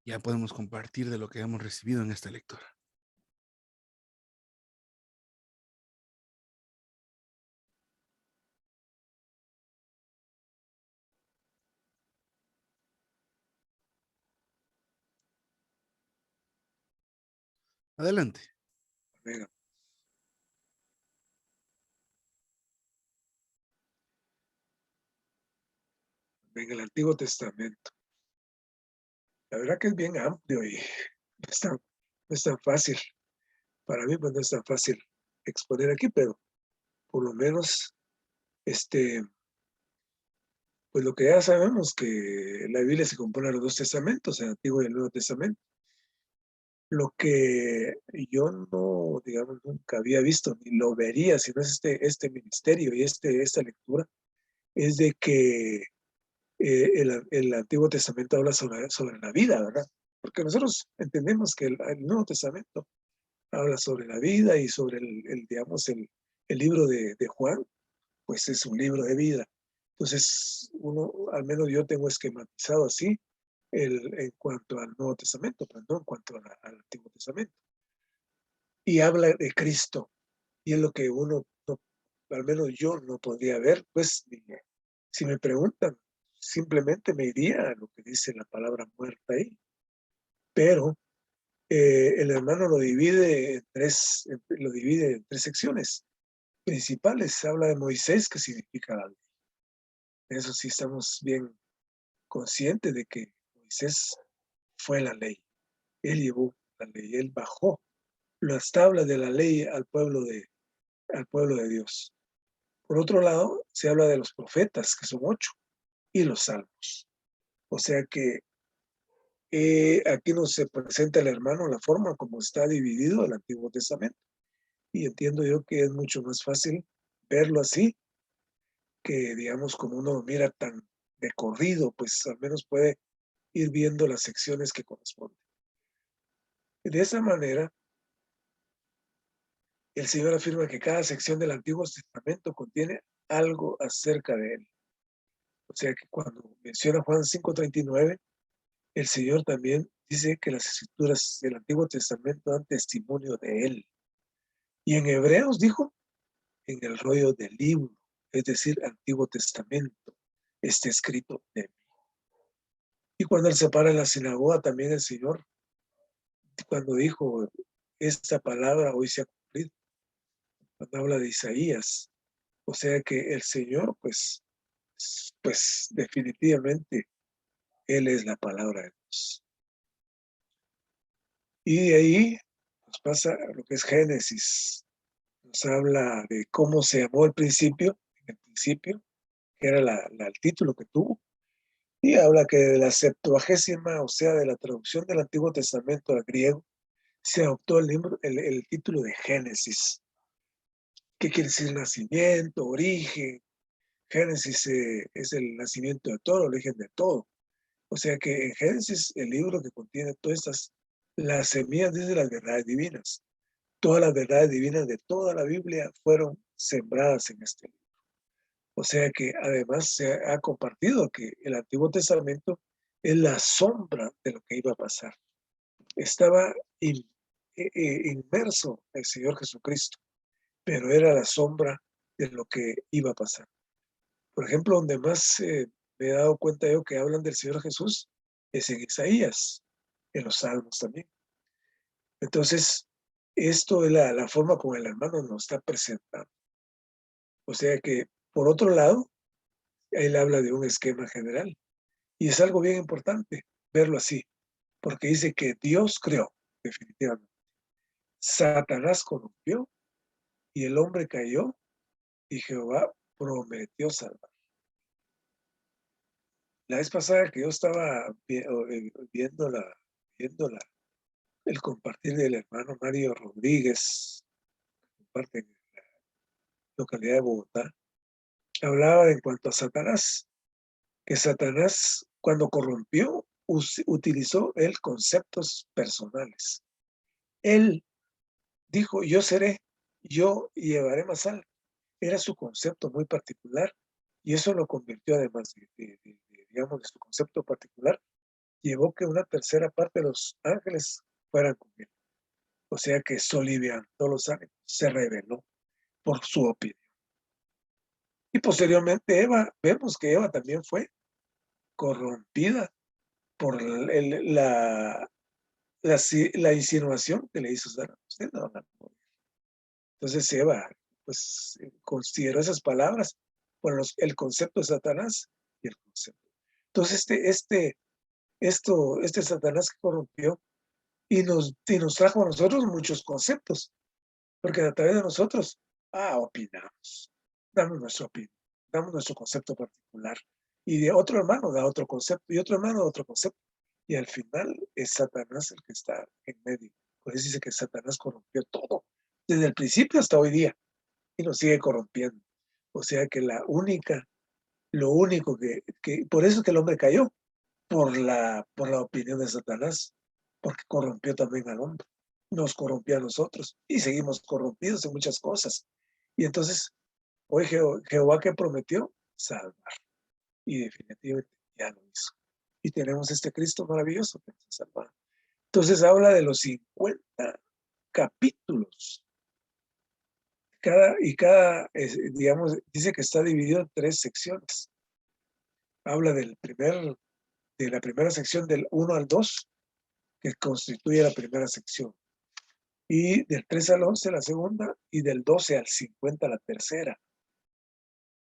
ya podemos compartir de lo que hemos recibido en esta lectura. Adelante. Venga, en el Antiguo Testamento. La verdad que es bien amplio y no es tan fácil. Para mí, pues no es tan fácil exponer aquí, pero por lo menos, pues lo que ya sabemos que la Biblia se compone de los dos testamentos, el Antiguo y el Nuevo Testamento. Lo que yo no, digamos, nunca había visto, ni lo vería si no es este ministerio y esta lectura, es de que el Antiguo Testamento habla sobre la vida, ¿verdad? Porque nosotros entendemos que el Nuevo Testamento habla sobre la vida y sobre digamos, el libro de Juan, pues es un libro de vida. Entonces, al menos yo tengo esquematizado así en cuanto al Nuevo Testamento, pues no en cuanto al Antiguo Testamento. Y habla de Cristo, y es lo que uno, no, al menos yo no podría ver, pues si me preguntan, simplemente me iría a lo que dice la palabra muerta ahí, pero el hermano lo divide en tres secciones principales. Habla de Moisés, que significa la ley. Eso sí estamos bien conscientes de que Moisés fue la ley. Él llevó la ley, él bajó las tablas de la ley al pueblo de Dios. Por otro lado, se habla de los profetas, que son 8, y los salmos. O sea que aquí nos se presenta el hermano la forma como está dividido el Antiguo Testamento. Y entiendo yo que es mucho más fácil verlo así, que digamos como uno lo mira tan de corrido, pues al menos puede ir viendo las secciones que corresponden. De esa manera, el Señor afirma que cada sección del Antiguo Testamento contiene algo acerca de Él. O sea que cuando menciona Juan 5:39, el Señor también dice que las escrituras del Antiguo Testamento dan testimonio de Él. Y en Hebreos dijo, en el rollo del libro, es decir, Antiguo Testamento, está escrito de mí. Y cuando Él se para en la sinagoga, también el Señor, cuando dijo, esta palabra hoy se ha cumplido, cuando habla de Isaías. O sea que el Señor, pues definitivamente, Él es la palabra de Dios. Y de ahí nos pasa a lo que es Génesis. Nos habla de cómo se llamó el principio, en el principio, que era el título que tuvo. Y habla que de la Septuagésima, o sea, de la traducción del Antiguo Testamento al griego, se adoptó el título de Génesis. ¿Qué quiere decir nacimiento, origen? Génesis es el nacimiento de todo, el origen de todo. O sea que en Génesis, el libro que contiene todas las semillas de las verdades divinas. Todas las verdades divinas de toda la Biblia fueron sembradas en este libro. O sea que además se ha compartido que el Antiguo Testamento es la sombra de lo que iba a pasar. Estaba inmerso el Señor Jesucristo, pero era la sombra de lo que iba a pasar. Por ejemplo, donde más me he dado cuenta yo que hablan del Señor Jesús es en Isaías, en los Salmos también. Entonces, esto es la forma como el hermano nos está presentando. O sea que, por otro lado, él habla de un esquema general. Y es algo bien importante verlo así, porque dice que Dios creó, definitivamente. Satanás corrompió y el hombre cayó y Jehová prometió salvar. La vez pasada que yo estaba viendo el compartir del hermano Mario Rodríguez, que comparte en la localidad de Bogotá, hablaba en cuanto a Satanás, que Satanás cuando corrompió utilizó él conceptos personales. Él dijo, yo seré, yo llevaré más alto. Era su concepto muy particular y eso lo convirtió además digamos, de su concepto particular, llevó que una tercera parte de los ángeles fueran con él. O sea que soliviantó los ánimos, se rebeló por su opinión. Y posteriormente Eva, vemos que Eva también fue corrompida por la insinuación que le hizo Sara. Usted no van a morir. Entonces Eva, pues, consideró esas palabras por el concepto de Satanás y el concepto. Entonces este Satanás que corrompió y nos trajo a nosotros muchos conceptos, porque a través de nosotros, opinamos, damos nuestra opinión, damos nuestro concepto particular, y de otro hermano da otro concepto, y otro hermano da otro concepto, y al final es Satanás el que está en medio. Por eso dice que Satanás corrompió todo, desde el principio hasta hoy día, y nos sigue corrompiendo. O sea que lo único por eso es que el hombre cayó, por la opinión de Satanás, porque corrompió también al hombre, nos corrompió a nosotros y seguimos corrompidos en muchas cosas. Y entonces, hoy Jehová que prometió salvar, y definitivamente ya lo hizo. Y tenemos este Cristo maravilloso que nos ha salvado. Entonces habla de los 50 capítulos. Digamos, dice que está dividido en 3 secciones. Habla de la primera sección del 1 al 2, que constituye la primera sección, y del 3 al 11 la segunda, y del 12 al 50 la tercera.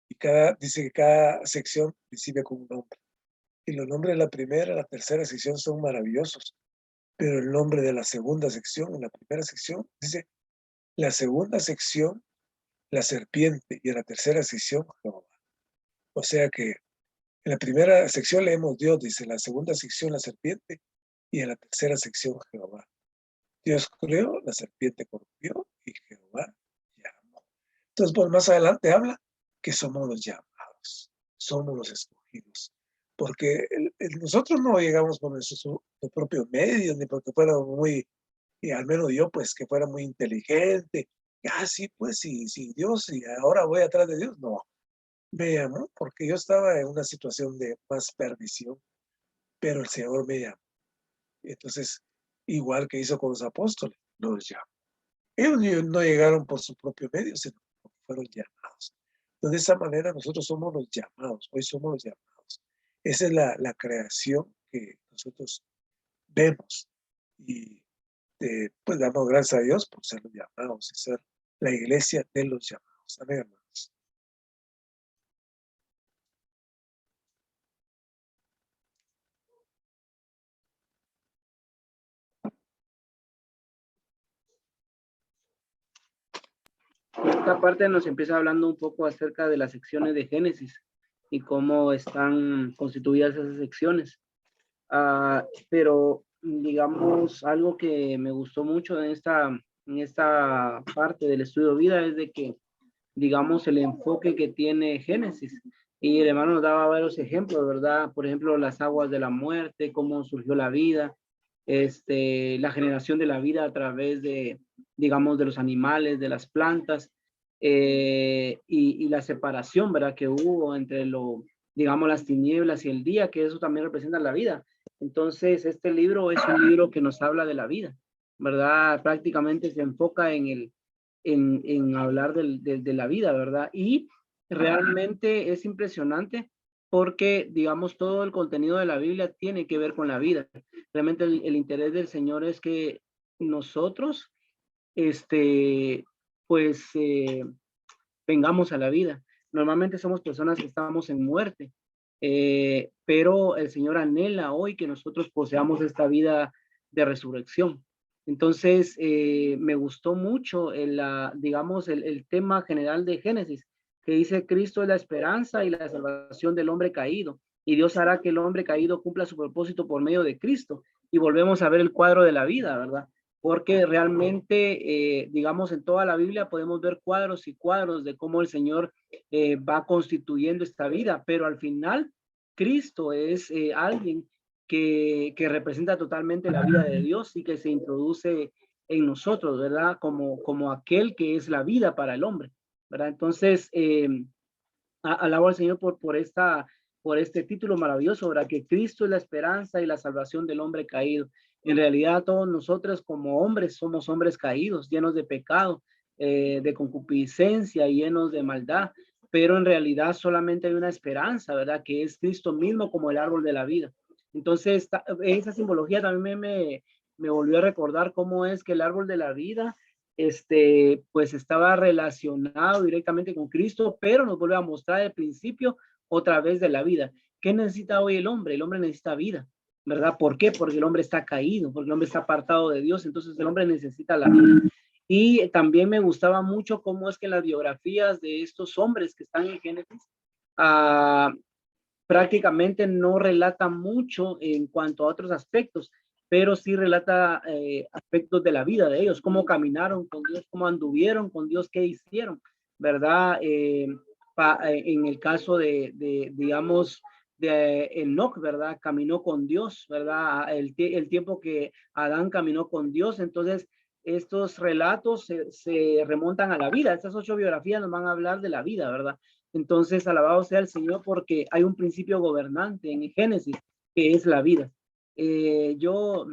Y dice que cada sección recibe con un nombre. Y los nombres de la primera y la tercera sección son maravillosos, pero el nombre de la segunda sección, en la primera sección, dice, la segunda sección, la serpiente, y en la tercera sección, Jehová. O sea que en la primera sección leemos Dios, dice, en la segunda sección, la serpiente, y en la tercera sección, Jehová. Dios creó, la serpiente corrompió y Jehová llamó. Entonces, pues más adelante habla que somos los llamados, somos los escogidos, porque nosotros no llegamos por nuestros propios medios, ni porque fuera y al menos yo, pues, que fuera muy inteligente. Sí, pues, sí, Dios, y ahora voy atrás de Dios. No, me llamó porque yo estaba en una situación de más perdición, pero el Señor me llamó. Entonces, igual que hizo con los apóstoles, los llamó. Ellos no llegaron por su propio medio, sino porque fueron llamados. Entonces, de esa manera nosotros somos los llamados, hoy somos los llamados. Esa es la creación que nosotros vemos y pues damos gracias a Dios por ser los llamados y ser la iglesia de los llamados. Amén, hermanos. Esta parte nos empieza hablando un poco acerca de las secciones de Génesis y cómo están constituidas esas secciones. Pero digamos, algo que me gustó mucho en esta parte del estudio de vida es de que, digamos, el enfoque que tiene Génesis. Y el hermano nos daba varios ejemplos, ¿verdad? Por ejemplo, las aguas de la muerte, cómo surgió la vida, la generación de la vida a través de, digamos, de los animales, de las plantas, y la separación, ¿verdad? Que hubo entre digamos, las tinieblas y el día, que eso también representa la vida. Entonces, este libro es un libro que nos habla de la vida, ¿verdad? Prácticamente se enfoca en hablar de la vida, ¿verdad? Y realmente es impresionante porque, digamos, todo el contenido de la Biblia tiene que ver con la vida. Realmente el interés del Señor es que nosotros, pues, vengamos a la vida. Normalmente somos personas que estamos en muerte, pero el Señor anhela hoy que nosotros poseamos esta vida de resurrección. Entonces, me gustó mucho digamos, el tema general de Génesis, que dice Cristo es la esperanza y la salvación del hombre caído, y Dios hará que el hombre caído cumpla su propósito por medio de Cristo. Y volvemos a ver el cuadro de la vida, ¿verdad? Porque realmente, digamos, en toda la Biblia podemos ver cuadros y cuadros de cómo el Señor va constituyendo esta vida, pero al final Cristo es alguien que representa totalmente la vida de Dios y que se introduce en nosotros, ¿verdad? Como aquel que es la vida para el hombre, ¿verdad? Entonces, alabo al Señor por por este título maravilloso, ¿verdad? Que Cristo es la esperanza y la salvación del hombre caído. En realidad todos nosotros como hombres somos hombres caídos, llenos de pecado, de concupiscencia, llenos de maldad, pero en realidad solamente hay una esperanza, ¿verdad? Que es Cristo mismo como el árbol de la vida. Entonces, esa simbología también me volvió a recordar cómo es que el árbol de la vida, pues estaba relacionado directamente con Cristo, pero nos vuelve a mostrar el principio otra vez de la vida. ¿Qué necesita hoy el hombre? El hombre necesita vida, ¿verdad? ¿Por qué? Porque el hombre está caído, porque el hombre está apartado de Dios, entonces el hombre necesita la vida. Y también me gustaba mucho cómo es que en las biografías de estos hombres que están en Génesis, ah, prácticamente no relata mucho en cuanto a otros aspectos, pero sí relata aspectos de la vida de ellos, cómo caminaron con Dios, cómo anduvieron con Dios, qué hicieron, ¿verdad? En el caso digamos, de Enoch, ¿verdad? Caminó con Dios, ¿verdad? El tiempo que Adán caminó con Dios, entonces estos relatos se remontan a la vida, estas 8 biografías nos van a hablar de la vida, ¿verdad? Entonces, alabado sea el Señor porque hay un principio gobernante en Génesis, que es la vida. Yo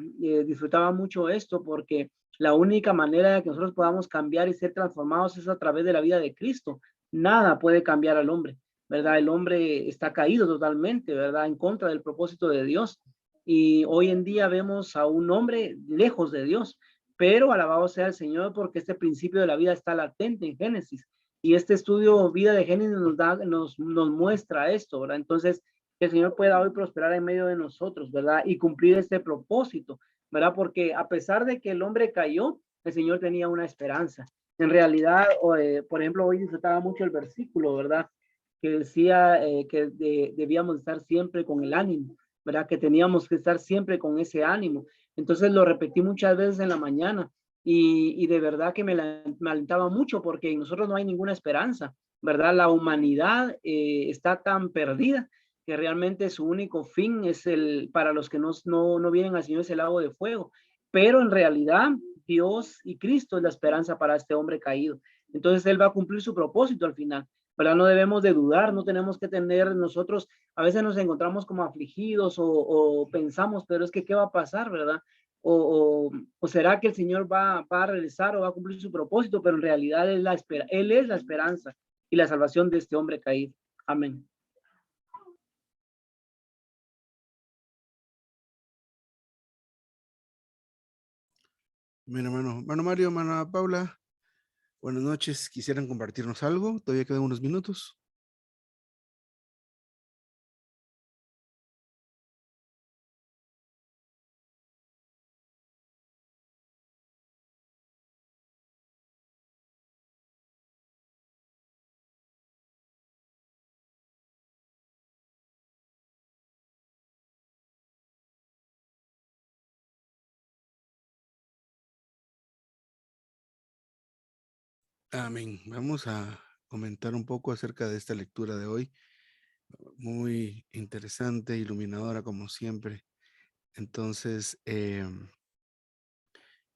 disfrutaba mucho esto porque la única manera de que nosotros podamos cambiar y ser transformados es a través de la vida de Cristo. Nada puede cambiar al hombre, ¿verdad? El hombre está caído totalmente, ¿verdad? En contra del propósito de Dios. Y hoy en día vemos a un hombre lejos de Dios, pero alabado sea el Señor porque este principio de la vida está latente en Génesis. Y este estudio Vida de Génesis nos muestra esto, ¿verdad? Entonces, que el Señor pueda hoy prosperar en medio de nosotros, ¿verdad? Y cumplir este propósito, ¿verdad? Porque a pesar de que el hombre cayó, el Señor tenía una esperanza. En realidad, por ejemplo, hoy disfrutaba mucho el versículo, ¿verdad? Que decía debíamos estar siempre con el ánimo, ¿verdad? Que teníamos que estar siempre con ese ánimo. Entonces lo repetí muchas veces en la mañana y de verdad que me alentaba mucho porque en nosotros no hay ninguna esperanza, ¿verdad? La humanidad está tan perdida que realmente su único fin es para los que no vienen al Señor, es el lago de fuego. Pero en realidad Dios y Cristo es la esperanza para este hombre caído. Entonces Él va a cumplir su propósito al final, ¿verdad? No debemos de dudar, no tenemos que tener nosotros, a veces nos encontramos como afligidos o pensamos, pero es que ¿qué va a pasar, verdad? O será que el Señor va a regresar o va a cumplir su propósito, pero en realidad Él es la esperanza y la salvación de este hombre caído. Amén. Bien, hermano Mario, hermana Paula, buenas noches. ¿Quisieran compartirnos algo? Todavía quedan unos minutos. Amén. Vamos a comentar un poco acerca de esta lectura de hoy. Muy interesante, iluminadora como siempre. Entonces,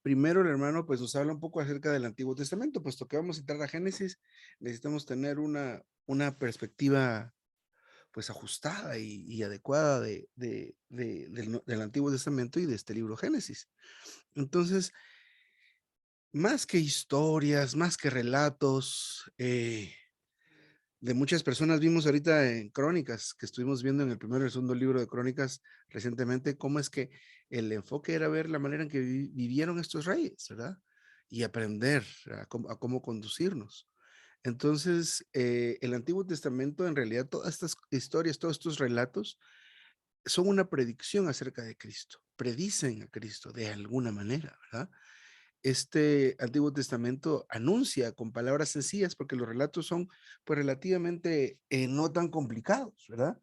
primero el hermano pues nos habla un poco acerca del Antiguo Testamento, puesto que vamos a entrar a Génesis, necesitamos tener una perspectiva pues ajustada y adecuada del Antiguo Testamento y de este libro Génesis. Entonces, más que historias, más que relatos, de muchas personas vimos ahorita en Crónicas, que estuvimos viendo en el primero y el segundo libro de Crónicas recientemente, cómo es que el enfoque era ver la manera en que vivieron estos reyes, ¿verdad? Y aprender a cómo conducirnos. Entonces, el Antiguo Testamento, en realidad, todas estas historias, todos estos relatos, son una predicción acerca de Cristo, predicen a Cristo de alguna manera, ¿verdad? Este Antiguo Testamento anuncia con palabras sencillas, porque los relatos son pues relativamente no tan complicados, ¿verdad?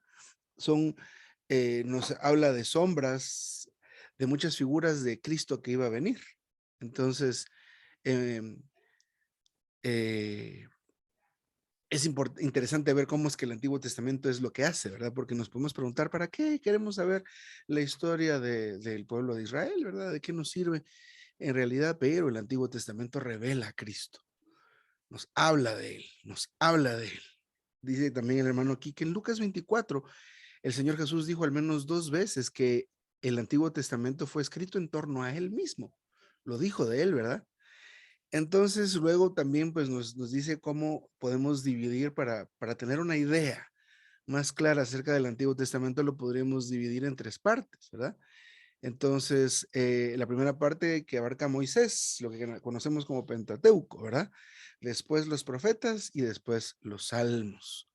Son, nos habla de sombras, de muchas figuras de Cristo que iba a venir. Entonces, em, eh, es interesante ver cómo es que el Antiguo Testamento es lo que hace, ¿verdad? Porque nos podemos preguntar, ¿para qué queremos saber la historia del pueblo de Israel, ¿verdad? ¿De qué nos sirve en realidad? Pero el Antiguo Testamento revela a Cristo, nos habla de él, nos habla de él. Dice también el hermano aquí que en Lucas 24 el Señor Jesús dijo al menos 2 veces que el Antiguo Testamento fue escrito en torno a él mismo. Lo dijo de él, ¿verdad? Entonces, luego también pues nos dice cómo podemos dividir para tener una idea más clara acerca del Antiguo Testamento. Lo podríamos dividir en 3 partes, ¿verdad? Entonces, la primera parte que abarca a Moisés, lo que conocemos como Pentateuco, ¿verdad? Después los profetas y después los salmos.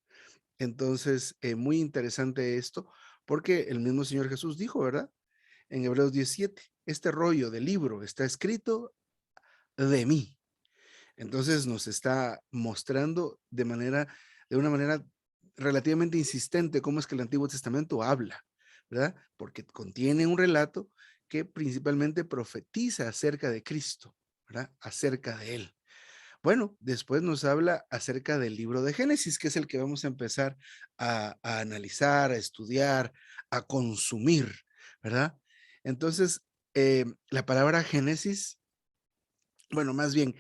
Entonces, muy interesante esto, porque el mismo Señor Jesús dijo, ¿verdad? En Hebreos 17, este rollo del libro está escrito de mí. Entonces nos está mostrando de una manera relativamente insistente cómo es que el Antiguo Testamento habla, ¿verdad? Porque contiene un relato que principalmente profetiza acerca de Cristo, ¿verdad? Acerca de él. Bueno, después nos habla acerca del libro de Génesis, que es el que vamos a empezar a analizar, a estudiar, a consumir, ¿verdad? Entonces, la palabra Génesis, bueno, más bien,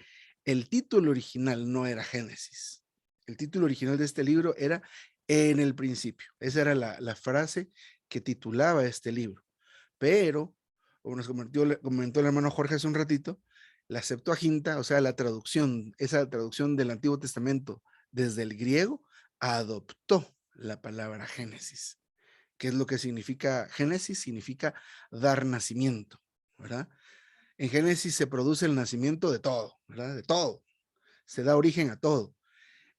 el título original no era Génesis. El título original de este libro era En el principio. Esa era la frase que titulaba este libro. Pero, como nos comentó el hermano Jorge hace un ratito, la Septuaginta, o sea, la traducción, esa traducción del Antiguo Testamento desde el griego, adoptó la palabra Génesis. ¿Qué es lo que significa Génesis? Significa dar nacimiento, ¿verdad? En Génesis se produce el nacimiento de todo, ¿verdad? De todo. Se da origen a todo.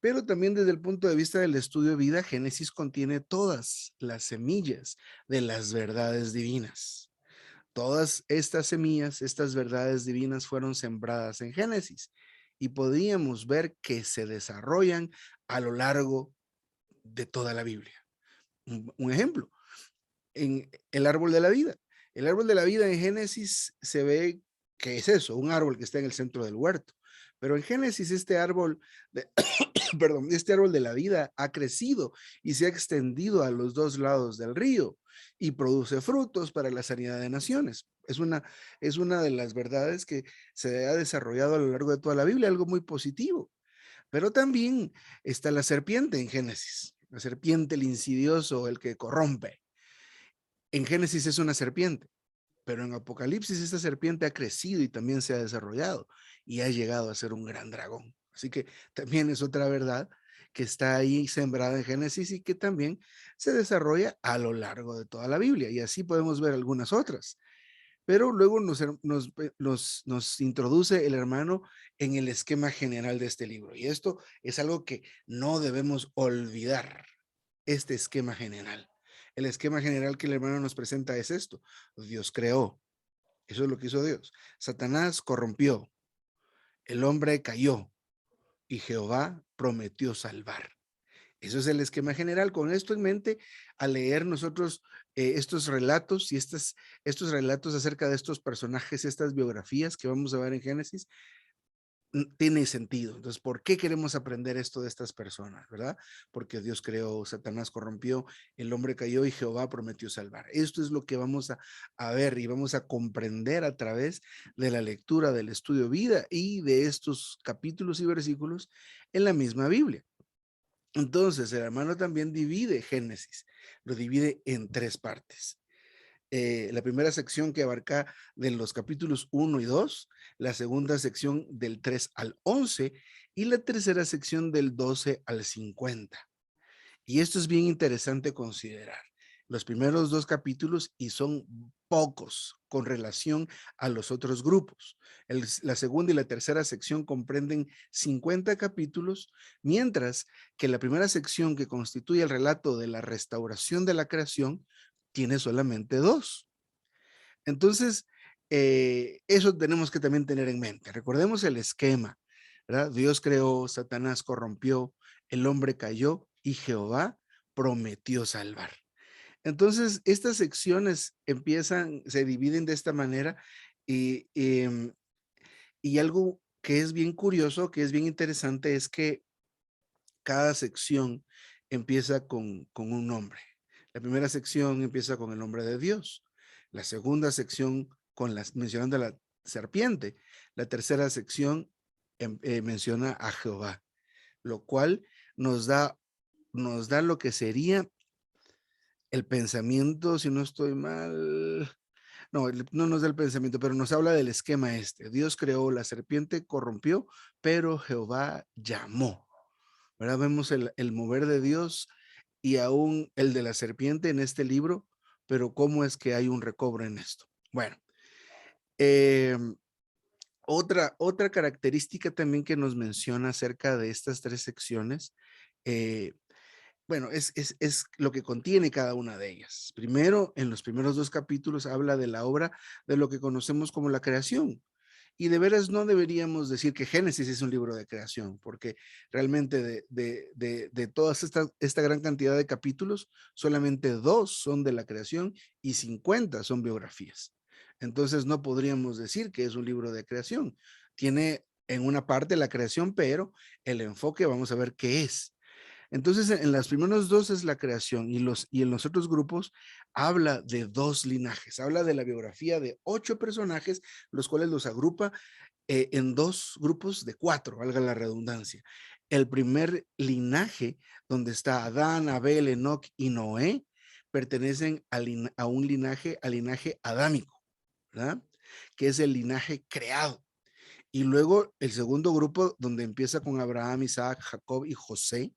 Pero también desde el punto de vista del estudio de vida, Génesis contiene todas las semillas de las verdades divinas. Todas estas semillas, estas verdades divinas fueron sembradas en Génesis y podíamos ver que se desarrollan a lo largo de toda la Biblia. Un ejemplo, en el árbol de la vida. El árbol de la vida en Génesis se ve que es eso, un árbol que está en el centro del huerto. Pero en Génesis este árbol, perdón, este árbol de la vida ha crecido y se ha extendido a los 2 lados del río y produce frutos para la sanidad de naciones. Es una de las verdades que se ha desarrollado a lo largo de toda la Biblia, algo muy positivo. Pero también está la serpiente en Génesis, la serpiente, el insidioso, el que corrompe. En Génesis es una serpiente, pero en Apocalipsis esta serpiente ha crecido y también se ha desarrollado y ha llegado a ser un gran dragón. Así que también es otra verdad que está ahí sembrada en Génesis y que también se desarrolla a lo largo de toda la Biblia. Y así podemos ver algunas otras. Pero luego nos introduce el hermano en el esquema general de este libro. Y esto es algo que no debemos olvidar, este esquema general. El esquema general que el hermano nos presenta es esto. Dios creó. Eso es lo que hizo Dios. Satanás corrompió. El hombre cayó y Jehová prometió salvar. Eso es el esquema general. Con esto en mente, al leer nosotros estos relatos y estos relatos acerca de estos personajes, estas biografías que vamos a ver en Génesis, tiene sentido. Entonces, ¿por qué queremos aprender esto de estas personas, verdad? Porque Dios creó, Satanás corrompió, el hombre cayó y Jehová prometió salvar. Esto es lo que vamos a ver y vamos a comprender a través de la lectura del estudio vida y de estos capítulos y versículos en la misma Biblia. Entonces, el hermano también divide Génesis, lo divide en 3 partes. La primera sección que abarca de los capítulos 1 y 2, la segunda sección del 3 al 11 y la tercera sección del 12 al 50. Y esto es bien interesante considerar. Los primeros 2 capítulos y son pocos con relación a los otros grupos. La segunda y la tercera sección comprenden 50 capítulos, mientras que la primera sección que constituye el relato de la restauración de la creación tiene solamente 2. Entonces, eso tenemos que también tener en mente. Recordemos el esquema, ¿verdad? Dios creó, Satanás corrompió, el hombre cayó y Jehová prometió salvar. Entonces, estas secciones se dividen de esta manera y, y algo que es bien curioso, que es bien interesante, es que cada sección empieza con un nombre. La primera sección empieza con el nombre de Dios. La segunda sección mencionando a la serpiente. La tercera sección menciona a Jehová, lo cual nos da lo que sería el pensamiento, si no estoy mal, no, no nos da el pensamiento, pero nos habla del esquema este. Dios creó, la serpiente corrompió, pero Jehová llamó. ¿Verdad? Vemos el mover de Dios y aún el de la serpiente en este libro, pero cómo es que hay un recobro en esto. Bueno, otra característica también que nos menciona acerca de estas 3 secciones, bueno, es lo que contiene cada una de ellas. Primero, en los primeros 2 capítulos habla de la obra de lo que conocemos como la creación. Y de veras no deberíamos decir que Génesis es un libro de creación, porque realmente de toda esta gran cantidad de capítulos, solamente 2 son de la creación y 50 son biografías. Entonces no podríamos decir que es un libro de creación. Tiene en una parte la creación, pero el enfoque vamos a ver qué es. Entonces, en las primeros 2 es la creación y en los otros grupos habla de 2 linajes, habla de la biografía de 8 personajes, los cuales los agrupa en 2 grupos de 4, valga la redundancia. El primer linaje, donde está Adán, Abel, Enoc y Noé, pertenecen a un linaje, al linaje adámico, ¿verdad? Que es el linaje creado. Y luego el segundo grupo, donde empieza con Abraham, Isaac, Jacob y José,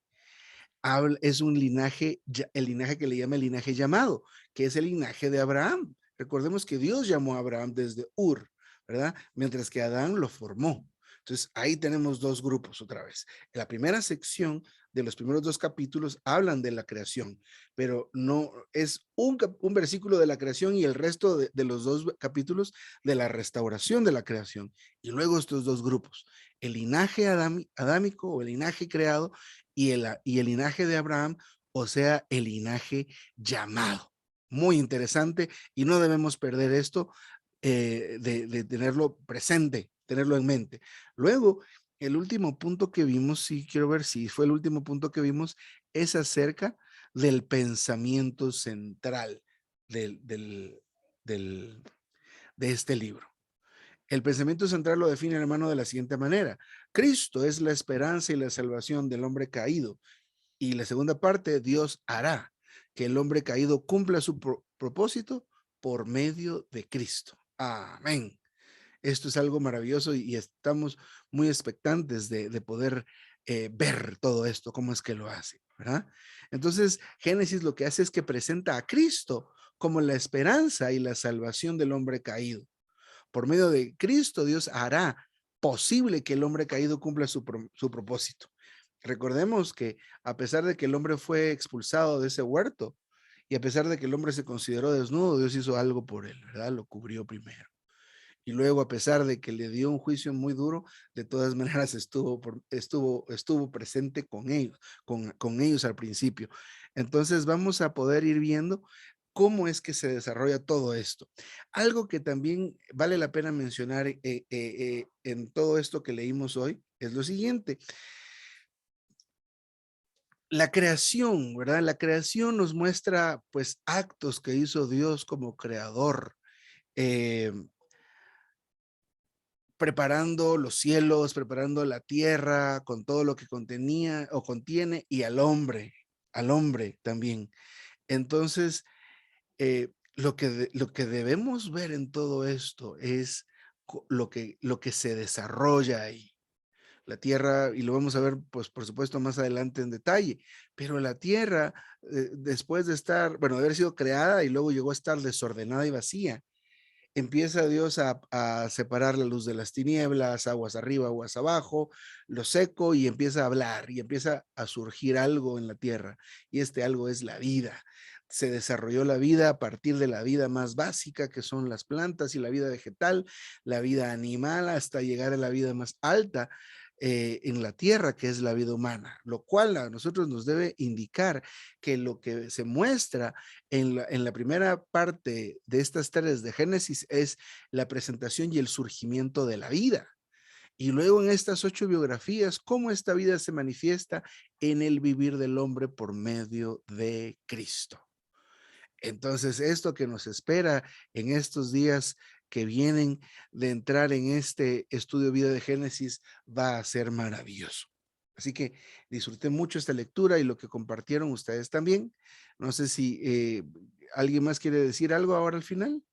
es un linaje, el linaje que le llama el linaje llamado, que es el linaje de Abraham. Recordemos que Dios llamó a Abraham desde Ur, ¿verdad? Mientras que Adán lo formó. Entonces, ahí tenemos 2 grupos otra vez. La primera sección de los primeros 2 capítulos hablan de la creación, pero no es un versículo de la creación y el resto de los 2 capítulos de la restauración de la creación. Y luego estos 2 grupos, el linaje adámico o el linaje creado y el linaje de Abraham, o sea, el linaje llamado. Muy interesante y no debemos perder esto de tenerlo presente, tenerlo en mente. Luego, el último punto que vimos, sí quiero ver si fue el último punto que vimos, es acerca del pensamiento central del, de este libro. El pensamiento central lo define el hermano de la siguiente manera. Cristo es la esperanza y la salvación del hombre caído. Y la segunda parte, Dios hará que el hombre caído cumpla su propósito por medio de Cristo. Amén. Esto es algo maravilloso y estamos muy expectantes de poder ver todo esto, cómo es que lo hace, ¿verdad? Entonces, Génesis lo que hace es que presenta a Cristo como la esperanza y la salvación del hombre caído. Por medio de Cristo, Dios hará posible que el hombre caído cumpla su propósito. Recordemos que a pesar de que el hombre fue expulsado de ese huerto y a pesar de que el hombre se consideró desnudo, Dios hizo algo por él, ¿verdad? Lo cubrió primero. Y luego, a pesar de que le dio un juicio muy duro, de todas maneras estuvo presente con ellos al principio. Entonces vamos a poder ir viendo cómo es que se desarrolla todo esto. Algo que también vale la pena mencionar en todo esto que leímos hoy es lo siguiente. La creación, ¿verdad? La creación nos muestra pues actos que hizo Dios como creador. Eh, Preparando los cielos, preparando la tierra con todo lo que contenía o contiene y al hombre también. Entonces, lo que debemos ver en todo esto es lo que se desarrolla ahí. La tierra, y lo vamos a ver, pues por supuesto, más adelante en detalle, pero la tierra, después de estar, bueno, de haber sido creada y luego llegó a estar desordenada y vacía, empieza Dios a separar la luz de las tinieblas, aguas arriba, aguas abajo, lo seco y empieza a hablar y empieza a surgir algo en la tierra. Y este algo es la vida. Se desarrolló la vida a partir de la vida más básica, que son las plantas y la vida vegetal, la vida animal, hasta llegar a la vida más alta en la tierra, que es la vida humana, lo cual a nosotros nos debe indicar que lo que se muestra en la primera parte de estas 3 de Génesis es la presentación y el surgimiento de la vida. Y luego en estas 8 biografías, cómo esta vida se manifiesta en el vivir del hombre por medio de Cristo. Entonces, esto que nos espera en estos días que vienen de entrar en este estudio vida de Génesis va a ser maravilloso. Así que disfruté mucho esta lectura y lo que compartieron ustedes también. No sé si alguien más quiere decir algo ahora al final.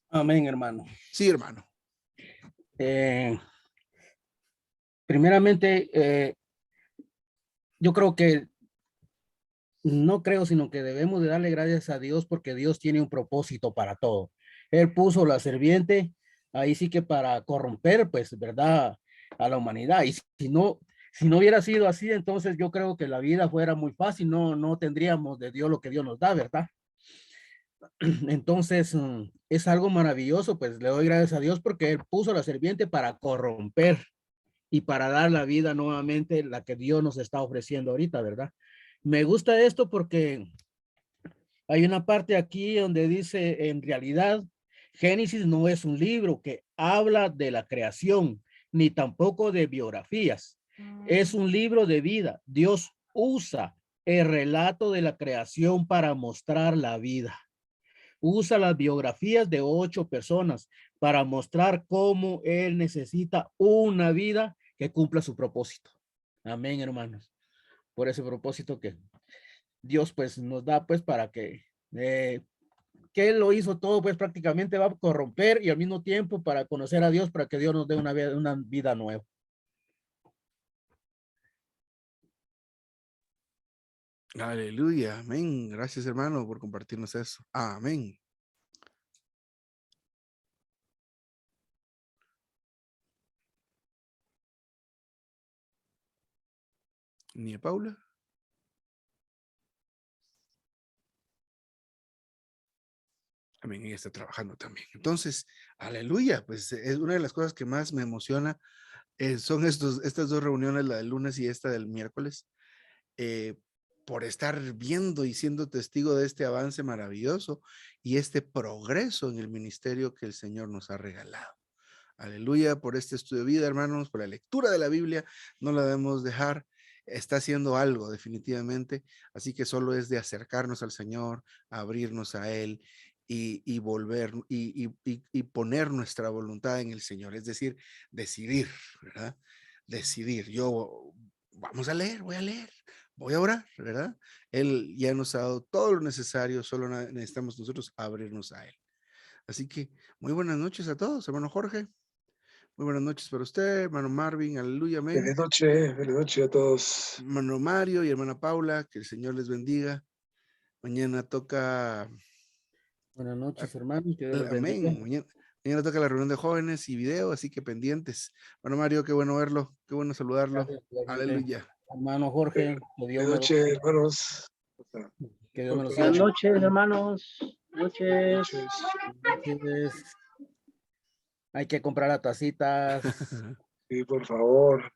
Amén, hermano. Sí, hermano. Primeramente, yo creo que no creo, sino que debemos de darle gracias a Dios porque Dios tiene un propósito para todo. Él puso la serpiente ahí sí que para corromper, pues, ¿verdad? A la humanidad. Y si no hubiera sido así, entonces yo creo que la vida fuera muy fácil, no tendríamos de Dios lo que Dios nos da, ¿verdad? Entonces, es algo maravilloso, pues le doy gracias a Dios porque Él puso la serpiente para corromper y para dar la vida nuevamente, la que Dios nos está ofreciendo ahorita, ¿verdad? Me gusta esto porque hay una parte aquí donde dice, en realidad, Génesis no es un libro que habla de la creación, ni tampoco de biografías. Es un libro de vida. Dios usa el relato de la creación para mostrar la vida. Usa las biografías de 8 personas para mostrar cómo Él necesita una vida que cumpla su propósito. Amén, hermanos. Por ese propósito que Dios pues nos da pues para que Él lo hizo todo pues prácticamente va a corromper y al mismo tiempo para conocer a Dios, para que Dios nos dé una vida nueva. Aleluya, amén. Gracias, hermano, por compartirnos eso. Amén. ¿Ni a Paula? Amén, ella está trabajando también. Entonces, aleluya, pues es una de las cosas que más me emociona. Son estas dos reuniones, la del lunes y esta del miércoles, por estar viendo y siendo testigo de este avance maravilloso y este progreso en el ministerio que el Señor nos ha regalado. Aleluya por este estudio de vida, hermanos, por la lectura de la Biblia, no la debemos dejar. Está haciendo algo definitivamente, así que solo es de acercarnos al Señor, abrirnos a Él y volver y poner nuestra voluntad en el Señor, es decir, decidir, ¿verdad? Decidir. Vamos a leer, voy a orar, ¿verdad? Él ya nos ha dado todo lo necesario, solo necesitamos nosotros abrirnos a Él. Así que muy buenas noches a todos, hermano Jorge. Muy buenas noches para usted, hermano Marvin, aleluya, amén. Feliz noche a todos. Hermano Mario y hermana Paula, que el Señor les bendiga. Mañana toca, Buenas noches, hermanos, que Dios los bendiga. amén. Mañana toca la reunión de jóvenes y video, así que pendientes. Hermano Mario, qué bueno verlo, qué bueno saludarlo. Gracias, igualmente. Aleluya. Hermano Jorge, que Dios Feliz me lo, noche, hermanos. que Dios me lo Buenas siga. noches, hermanos. Noches. Entonces, hay que comprar las tacitas. Sí, por favor.